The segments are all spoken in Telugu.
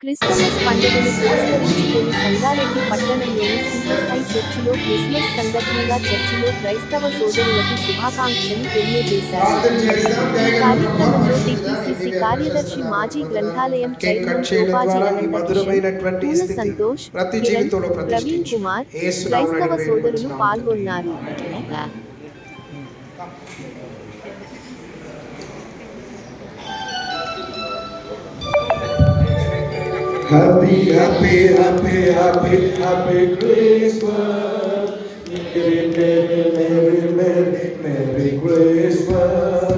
క్రిస్మస్ పండుగను పురస్కరించుకుని సంగారెడ్డి పట్టణంలోని సిఎస్ఐ చర్చిలో క్రిస్మస్ సందర్భంగా చర్చిలో క్రైస్తవ సోదరులకు శుభాకాంక్షలు తెలియజేశారు. ఈ కార్యక్రమంలో టీపీసీసీ కార్యదర్శి మాజీ గ్రంథాలయం చైర్మన్ శోభాజీ అనంతకిషన్, పూల సంతోష్, కిరణ్, ప్రవీణ్ కుమార్, క్రైస్తవ సోదరులు పాల్గొన్నారు. Happy, happy, happy, happy, happy Christmas. Merry, merry, merry, merry, merry Christmas.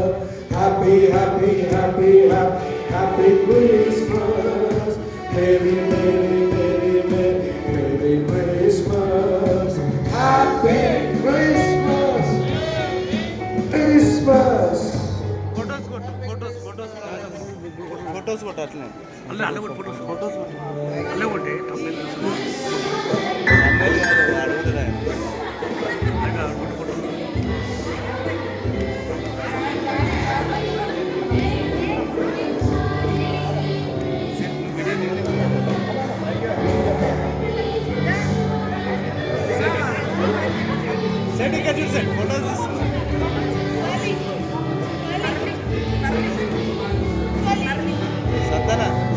Happy, happy, happy, happy, happy Christmas. Merry, merry, merry, merry, merry Christmas. Happy Christmas. Christmas. Photos को अट्ला अल्ले अल्ले को फोटोस अल्ले कोटे थंबनेल थंबनेल अडुगुतुन्ना अल्ले फोटो सेट का सेट फोटोस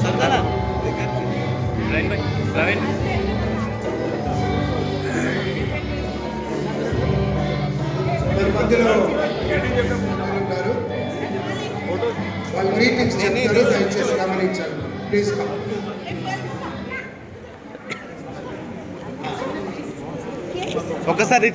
संताना प्रवीण మధ్యలో ఉంటారు వాళ్ళు గ్రీటింగ్స్ చెప్తారు, దయచేసి గమనించాలి. Please come. ఒకసారి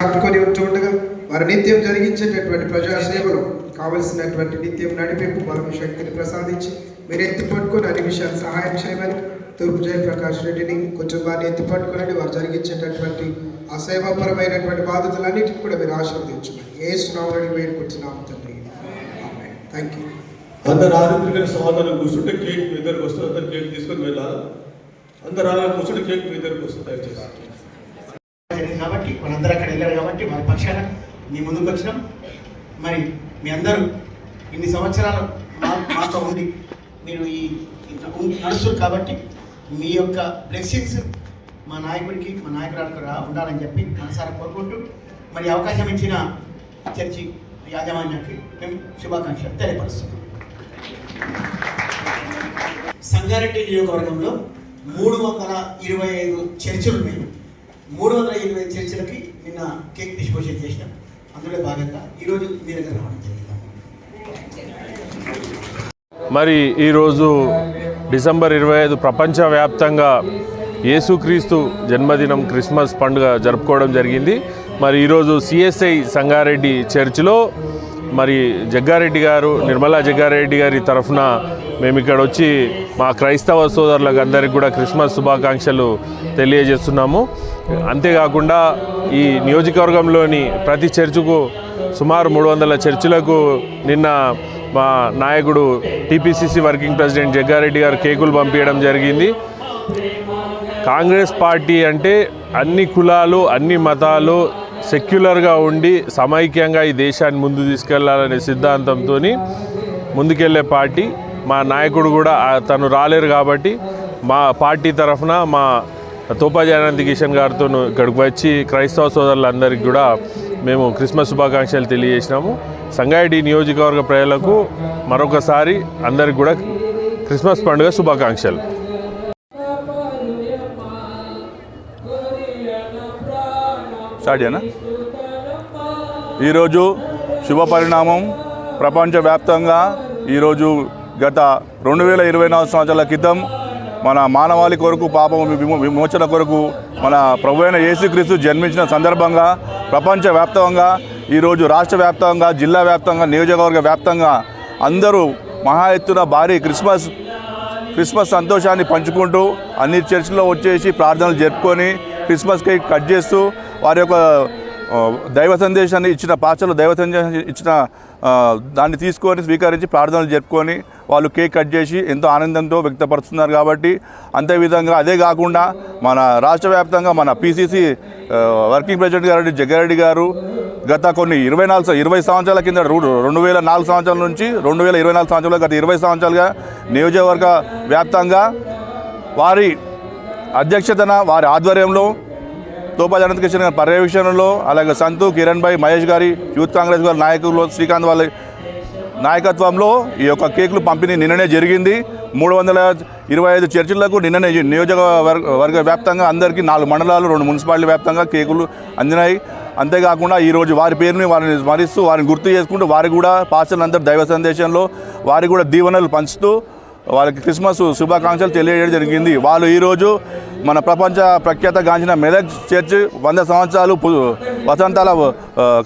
పట్టుకొని ఉంటుండగా వారి నిత్యం జరిగించేటటువంటి ప్రజాసేవలో కావలసినటువంటి నిత్యం నడిపింపు బలము శక్తిని ప్రసాదించి మీరు ఎత్తి పట్టుకొని అన్ని విషయాలు సహాయం చేయమని తూర్పు జయప్రకాష్ రెడ్డిని కుటుంబాన్ని ఎత్తి పట్టుకుని వారు జరిగించేటటువంటి ఆ సేవాపరమైనటువంటి బాధ్యతలన్నిటికీ కూడా మీరు ఆశీర్వదించమని యేసు నామములో వేడుకుంటున్నాము తండ్రి. ఆమేన్. Thank you. అందరు ఆరోగ్యంగా సమాధానం కూర్చుంటే కేక్ మీ దగ్గరకు వస్తుంది. అందరు కేక్ తీసుకొని వెళ్ళాలి. అందరు ఆరోగ్యం కూర్చుంటే కేక్ మీ దగ్గరకు వస్తుంది. దయచేసి కాబట్టి మనందరూ అక్కడ వెళ్ళారు కాబట్టి మన పక్షాన మీ ముందుకు వచ్చినాం. మరి మీ అందరూ ఇన్ని సంవత్సరాలు మాతో ఉండి మీరు ఈ నడుస్తారు కాబట్టి మీ యొక్క బ్లెస్సింగ్స్ మా నాయకుడికి మా నాయకురాలకు ఉండాలని చెప్పి మనసారా కోరుకుంటూ మరి అవకాశం ఇచ్చిన చర్చి యాజమాన్యానికి మేము శుభాకాంక్షలు తెలియపరుస్తున్నాం. సంగారెడ్డి నియోజకవర్గంలో 325 చర్చిలు ఉన్నాయి. 325 చర్చిలకి నిన్న కేక్ డిస్ట్రిబ్యూషన్ చేసినాం. అందులో భాగంగా ఈరోజు మీ దగ్గర రావడం జరిగింది. మరి ఈరోజు డిసెంబర్ 25 ప్రపంచవ్యాప్తంగా యేసుక్రీస్తు జన్మదినం క్రిస్మస్ పండుగ జరుపుకోవడం జరిగింది. మరి ఈరోజు సిఎస్ఐ సంగారెడ్డి చర్చిలో మరి జగ్గారెడ్డి గారు, నిర్మలా జగ్గారెడ్డి గారి తరఫున మేము ఇక్కడ వచ్చి మా క్రైస్తవ సోదరులకు అందరికీ కూడా క్రిస్మస్ శుభాకాంక్షలు తెలియజేస్తున్నాము. అంతేకాకుండా ఈ నియోజకవర్గంలోని ప్రతి చర్చుకు సుమారు 300 చర్చిలకు నిన్న మా నాయకుడు టీపీసీసీ వర్కింగ్ ప్రెసిడెంట్ జగ్గారెడ్డి గారు కేకులు పంపించడం జరిగింది. కాంగ్రెస్ పార్టీ అంటే అన్ని కులాలు, అన్ని మతాలు సెక్యులర్గా ఉండి సమైక్యంగా ఈ దేశాన్ని ముందు తీసుకెళ్లాలనే సిద్ధాంతంతో ముందుకెళ్లే పార్టీ. మా నాయకుడు కూడా తను రాలేరు కాబట్టి మా పార్టీ తరఫున మా తోపాజీ అనంతకిషన్ గారితో ఇక్కడికి వచ్చి క్రైస్తవ సోదరులందరికీ కూడా మేము క్రిస్మస్ శుభాకాంక్షలు తెలియజేసినాము. సంగారెడ్డి నియోజకవర్గ ప్రజలకు మరొకసారి అందరికి కూడా క్రిస్మస్ పండుగ శుభాకాంక్షలు. ఈరోజు శుభ పరిణామం. ప్రపంచవ్యాప్తంగా ఈరోజు గత 2024 సంవత్సరాల క్రితం మన మానవాళి కొరకు, పాపం విమోచన కొరకు మన ప్రభు అయిన యేసుక్రీస్తు జన్మించిన సందర్భంగా ప్రపంచవ్యాప్తంగా ఈరోజు రాష్ట్ర వ్యాప్తంగా, జిల్లా వ్యాప్తంగా, నియోజకవర్గ వ్యాప్తంగా అందరూ మహా ఎత్తున భారీ క్రిస్మస్ సంతోషాన్ని పంచుకుంటూ అన్ని చర్చిల్లో వచ్చేసి ప్రార్థనలు జరుపుకొని క్రిస్మస్ కేక్ కట్ చేస్తూ వారి యొక్క దైవ సందేశాన్ని ఇచ్చిన పాస్టర్లు దైవ సందేశాన్ని ఇచ్చిన దాన్ని తీసుకొని స్వీకరించి ప్రార్థనలు జరుపుకొని వాళ్ళు కేక్ కట్ చేసి ఎంతో ఆనందంతో వ్యక్తపరుస్తున్నారు. కాబట్టి అంతేవిధంగా అదే కాకుండా మన రాష్ట్ర వ్యాప్తంగా మన పిసిసి వర్కింగ్ ప్రెసిడెంట్ గారు జగ్గారెడ్డి గారు గత కొన్ని 20 సంవత్సరాల కింద 2004 సంవత్సరాల నుంచి 2024 సంవత్సరాలు గత 20 సంవత్సరాలుగా నియోజకవర్గ వ్యాప్తంగా వారి అధ్యక్షతన వారి ఆధ్వర్యంలో తోపా అనంత కిషన్ గారి పర్యవేక్షణలో అలాగే సంతు కిరణ్ భాయ్ మహేష్ గారి యూత్ కాంగ్రెస్ గారి నాయకులు శ్రీకాంత్ వాళ్ళ నాయకత్వంలో ఈ యొక్క కేకులు పంపిణీ నిన్ననే జరిగింది. 325 చర్చిలకు నిన్ననే నియోజకవర్గ వ్యాప్తంగా అందరికీ 4 మండలాలు 2 మున్సిపాలిటీ వ్యాప్తంగా కేకులు అందినాయి. అంతేకాకుండా ఈరోజు వారి పేరుని వారిని స్మరిస్తూ వారిని గుర్తు చేసుకుంటూ వారికి కూడా పాస్టర్లందరూ దైవ సందేశంలో వారికి కూడా దీవెనలు పంచుతూ వాళ్ళకి క్రిస్మస్ శుభాకాంక్షలు తెలియజేయడం జరిగింది. వాళ్ళు ఈరోజు మన ప్రపంచ ప్రఖ్యాతగాంచిన మెదక్ చర్చ్ 100 సంవత్సరాలు వసంతాల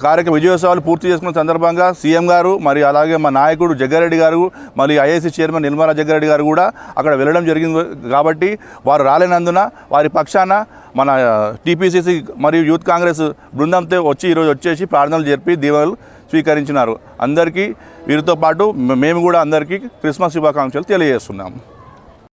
కార్యక్రమ విజయోత్సవాలు పూర్తి చేసుకున్న సందర్భంగా సీఎం గారు మరి అలాగే మా నాయకుడు జగ్గారెడ్డి గారు మరి ఐఏసీ చైర్మన్ నిర్మలా జగ్గారెడ్డి గారు కూడా అక్కడ వెళ్ళడం జరిగింది. కాబట్టి వారు రాలేనందున వారి పక్షాన మన టీపీసీసీ మరియు యూత్ కాంగ్రెస్ బృందంతో ఈరోజు వచ్చేసి ప్రార్థనలు జరిపి దీవెనలు స్వీకరించినారు. అందరికీ వీరితో పాటు మేము కూడా అందరికీ క్రిస్మస్ శుభాకాంక్షలు తెలియజేస్తున్నాము.